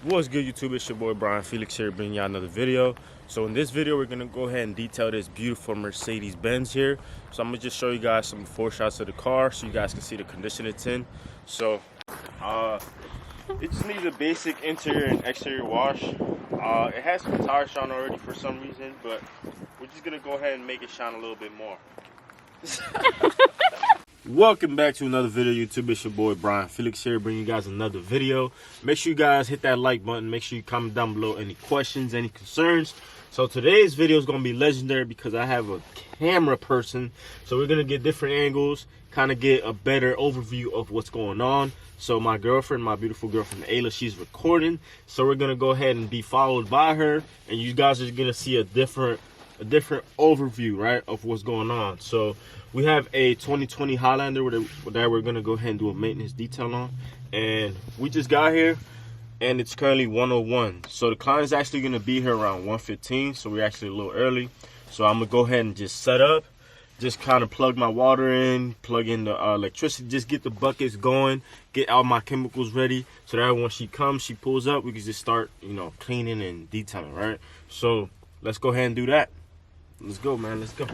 What's good, YouTube? It's your boy Brian Felix here, bringing y'all another video. So in this video, we're gonna go ahead and detail this beautiful Mercedes-Benz here. So I'm gonna just show you guys some before shots of the car so you guys can see the condition it's in. So it just needs a basic interior and exterior wash. It has some tire shine already for some reason, but we're just gonna go ahead and make it shine a little bit more. Welcome back to another video, YouTube. It's your boy Brian Felix here, bringing you guys another video. Make sure you guys hit that like button. Make sure you comment down below any questions, any concerns. So today's video is going to be legendary because I have a camera person. So we're going to get different angles, kind of get a better overview of what's going on. So my girlfriend, my beautiful girlfriend Ayla, she's recording. So we're going to go ahead and be followed by her, and you guys are going to see a different overview, right, of what's going on. So we have a 2020 Highlander that we're gonna go ahead and do a maintenance detail on, and we just got here and it's currently 1:01. So the client is actually gonna be here around 1:15, so we're actually a little early. So I'm gonna go ahead and just set up, just kind of plug my water in, plug in the electricity, just get the buckets going, get all my chemicals ready, so that when she comes, she pulls up, we can just start, you know, cleaning and detailing, right? So let's go ahead and do that. Let's go, man. Let's go.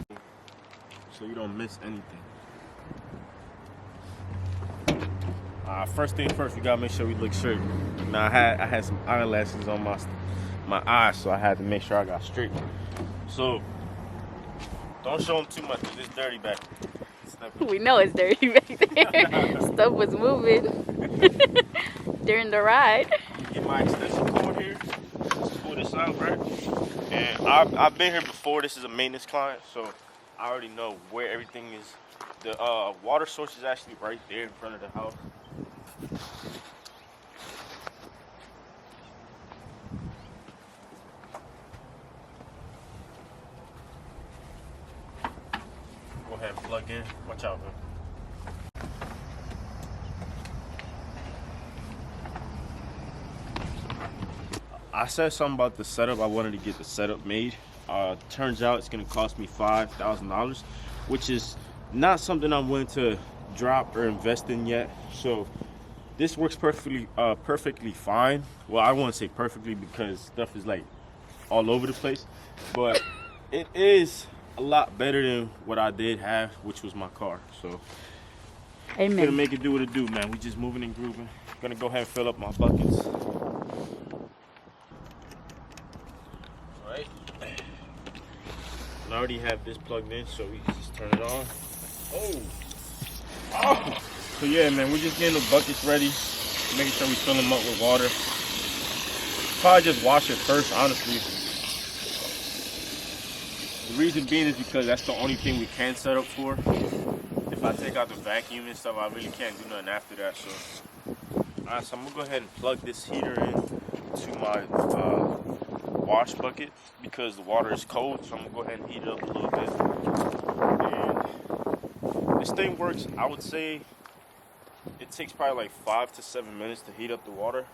So you don't miss anything. First thing first, we gotta make sure we look straight. Now I had some eyelashes on my eyes, so I had to make sure I got straight. So don't show them too much. It's dirty back there. We know it's dirty back there. Stuff was moving during the ride. Get my extension cord here. Let's pull this out, right? And I've been here before. This is a maintenance client, so I already know where everything is. The water source is actually right there in front of the house. Go ahead and plug in. Watch out, man. I said something about the setup. I wanted to get the setup made. Turns out it's gonna cost me $5,000, which is not something I'm willing to drop or invest in yet. So this works perfectly fine. Well, I won't say perfectly because stuff is like all over the place, but it is a lot better than what I did have, which was my car. So Amen. Gonna make it do what it do, man. We just moving and grooving. Gonna go ahead and fill up my buckets. I already have this plugged in, so we can just turn it on. Oh! So yeah, man, we're just getting the buckets ready, making sure we fill them up with water. Probably just wash it first, honestly. The reason being is because that's the only thing we can set up for. If I take out the vacuum and stuff, I really can't do nothing after that. So, alright, so I'm gonna go ahead and plug this heater in to my wash bucket because the water is cold, so I'm gonna go ahead and heat it up a little bit. And this thing works, I would say it takes probably like 5 to 7 minutes to heat up the water.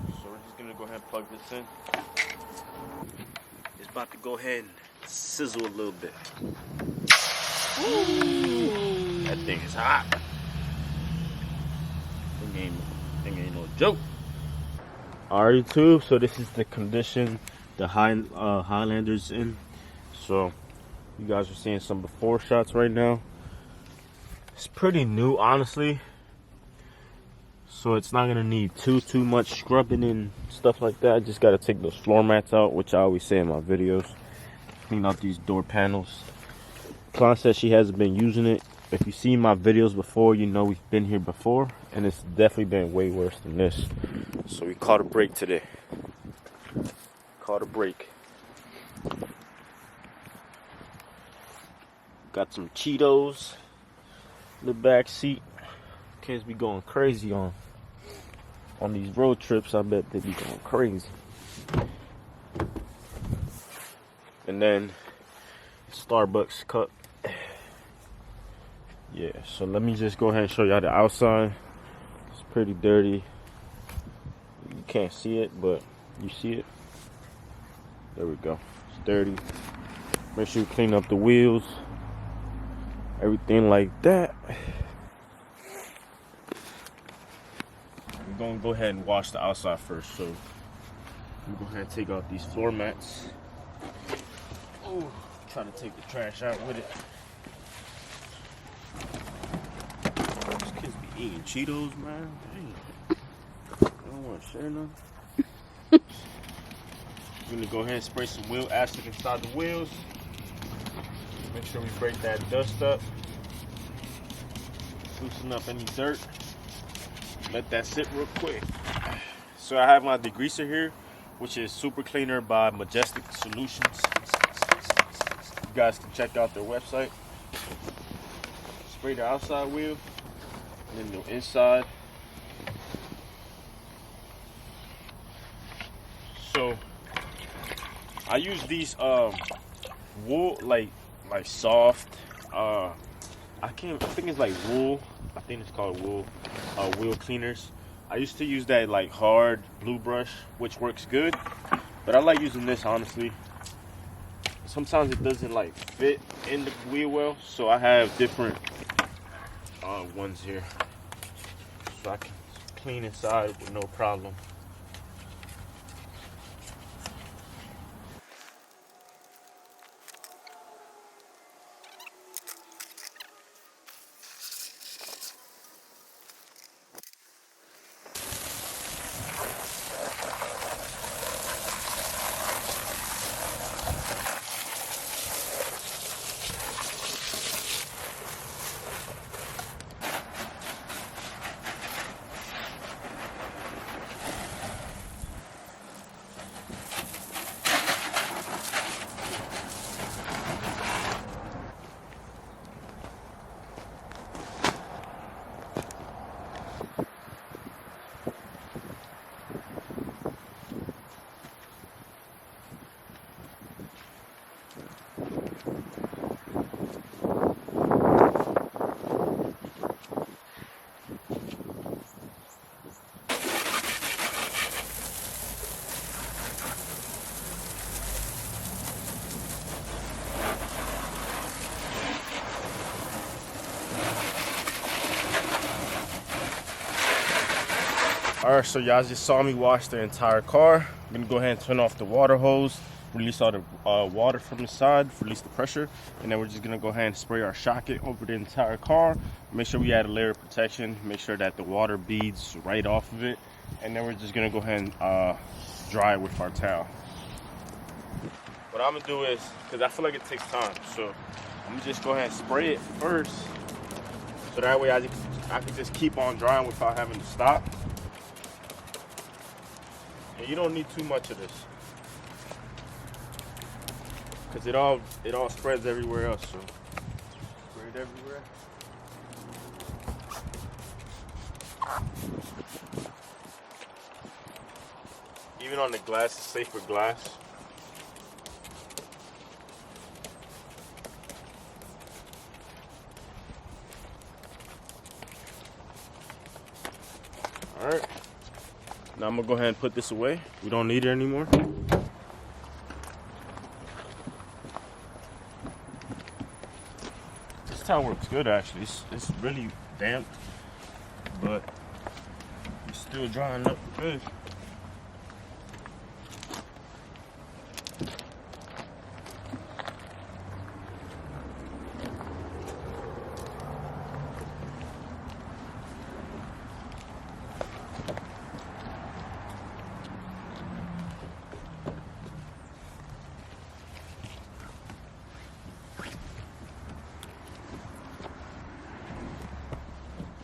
So we're just gonna go ahead and plug this in. It's about to go ahead and sizzle a little bit. Ooh, that thing is hot. Thing ain't no joke. Alright, too. So this is the condition the Highlander's in. So you guys are seeing some before shots right now. It's pretty new, honestly. So it's not gonna need too much scrubbing and stuff like that. I just gotta take those floor mats out, which I always say in my videos. Clean out these door panels. Client says she hasn't been using it. If you've seen my videos before, you know we've been here before, and it's definitely been way worse than this. So we caught a break today. Caught a break. Got some Cheetos in the back seat. Kids be going crazy on these road trips. I bet they be going crazy. And then Starbucks cup. Yeah, so let me just go ahead and show y'all the outside. It's pretty dirty. You can't see it, but you see it. There we go. It's dirty. Make sure you clean up the wheels. Everything like that. gonna go ahead and wash the outside first. So I'm gonna go ahead and take out these floor mats. Oh, trying to take the trash out with it. These kids be eating Cheetos, man. Dang. I don't want to share none. We're gonna go ahead and spray some wheel acid inside the wheels. Make sure we break that dust up. Loosen up any dirt. Let that sit real quick. So I have my degreaser here, which is Super Cleaner by Majestic Solutions. You guys can check out their website. Spray the outside wheel, and then the inside. So I use these wool, like soft. I think it's like wool. I think it's called wool. Wheel cleaners. I used to use that like hard blue brush, which works good, but I like using this honestly. Sometimes it doesn't like fit in the wheel well, so I have different ones here, so I can clean inside with no problem. Alright, so y'all just saw me wash the entire car. I'm gonna go ahead and turn off the water hose, release all the water from the side, release the pressure, and then we're just gonna go ahead and spray our shocket over the entire car. Make sure we add a layer of protection, make sure that the water beads right off of it, and then we're just gonna go ahead and dry it with our towel. What I'm gonna do is, because I feel like it takes time, so I'm gonna just go ahead and spray it first, so that way I can just keep on drying without having to stop. And you don't need too much of this, because it all spreads everywhere else. So spray it everywhere. Even on the glass, it's safe with glass. All right. Now I'm gonna go ahead and put this away. We don't need it anymore. This towel works good actually. It's really damp, but it's still drying up good.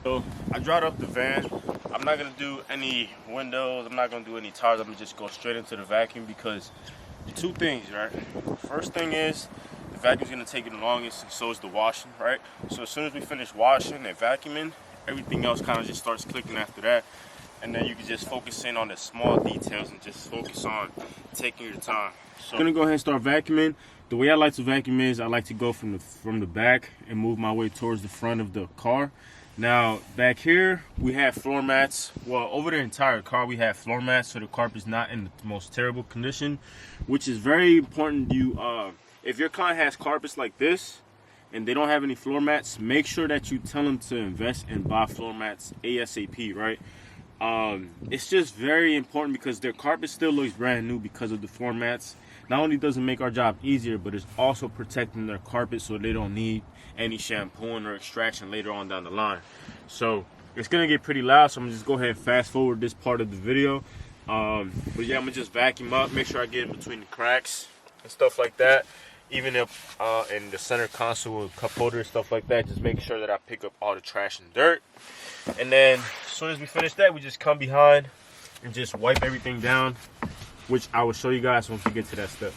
So I dried up the van. I'm not gonna do any windows. I'm not gonna do any tires. I'm gonna just go straight into the vacuum because two things, right? First thing is the vacuum's gonna take it the longest, and so is the washing, right? So as soon as we finish washing and vacuuming, everything else kind of just starts clicking after that, and then you can just focus in on the small details and just focus on taking your time. So I'm gonna go ahead and start vacuuming. The way I like to vacuum is I like to go from the back and move my way towards the front of the car. Now back here we have floor mats. Well, over the entire car we have floor mats, so the carpet's not in the most terrible condition, which is very important. If your client has carpets like this and they don't have any floor mats, make sure that you tell them to invest and buy floor mats ASAP, right? It's just very important because their carpet still looks brand new because of the floor mats. Not only does it make our job easier, but it's also protecting their carpet so they don't need any shampooing or extraction later on down the line. So it's gonna get pretty loud, so I'm gonna just go ahead and fast forward this part of the video. But yeah, I'm gonna just vacuum up, make sure I get in between the cracks and stuff like that. Even if in the center console with cup holder and stuff like that, just make sure that I pick up all the trash and dirt. And then as soon as we finish that, we just come behind and just wipe everything down, which I will show you guys once we get to that step.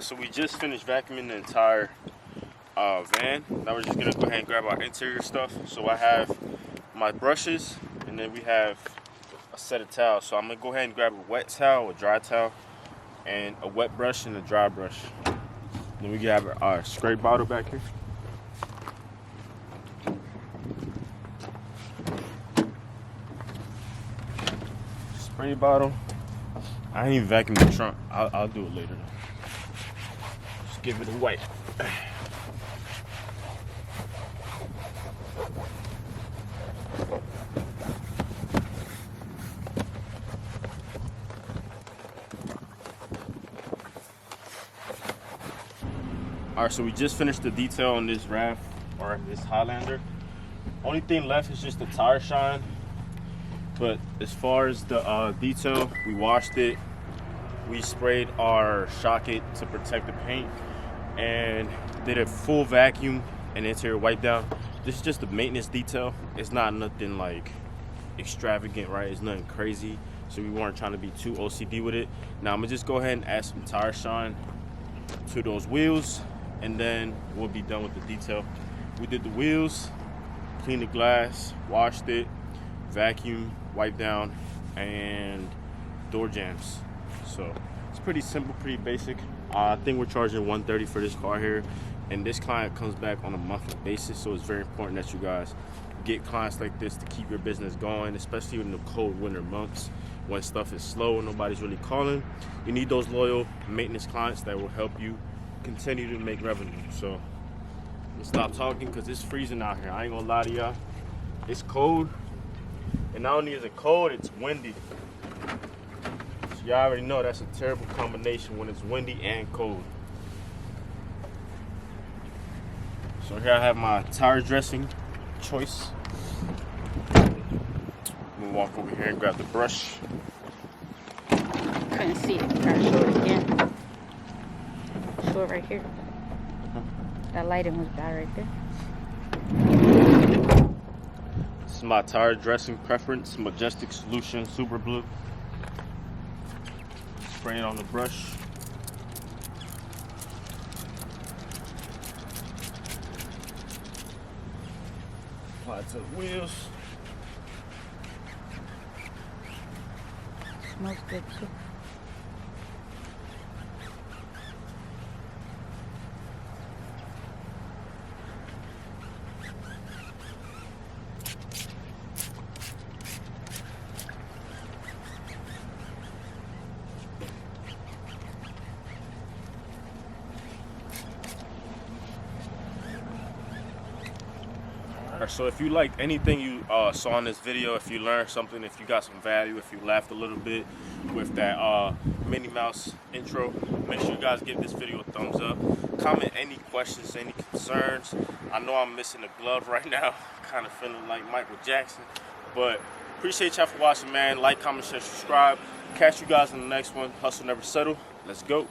So we just finished vacuuming the entire van. Now we're just gonna go ahead and grab our interior stuff. So I have my brushes, and then we have a set of towels. So I'm gonna go ahead and grab a wet towel, a dry towel, and a wet brush and a dry brush. Then we have our spray bottle back here. Spray bottle. I ain't even vacuumed the trunk. I'll do it later. Just give it a wipe. All right, so we just finished the detail on this RAV or this Highlander. Only thing left is just the tire shine. But as far as the detail, we washed it. We sprayed our Shock It to protect the paint and did a full vacuum and interior wipe down. This is just a maintenance detail. It's not nothing like extravagant, right? It's nothing crazy. So we weren't trying to be too OCD with it. Now I'm gonna just go ahead and add some tire shine to those wheels, and then we'll be done with the detail. We did the wheels, cleaned the glass, washed it, vacuum, wipe down, and door jambs. So it's pretty simple, pretty basic. I think we're charging $130 for this car here, and this client comes back on a monthly basis, so it's very important that you guys get clients like this to keep your business going, especially in the cold winter months when stuff is slow and nobody's really calling. You need those loyal maintenance clients that will help you continue to make revenue. So let's stop talking because it's freezing out here. I ain't gonna lie to y'all. It's cold, and not only is it cold, it's windy. So y'all already know that's a terrible combination when it's windy and cold. So here I have my tire dressing choice. I'm gonna walk over here and grab the brush. Couldn't see it. Gotta show it again. Show it right here. That lighting was bad right there. This is my tire dressing preference, Majestic Solution Super Blue. Spray it on the brush. Apply it to the wheels. Smells good too. So if you liked anything you saw in this video, if you learned something, if you got some value, if you laughed a little bit, with that Minnie Mouse intro. Make sure you guys give this video a thumbs up. Comment any questions, any concerns. I know I'm missing a glove right now, kind of feeling like Michael Jackson, but appreciate y'all for watching, man. Like, comment, share, subscribe. Catch you guys in the next one. Hustle never settle. Let's go.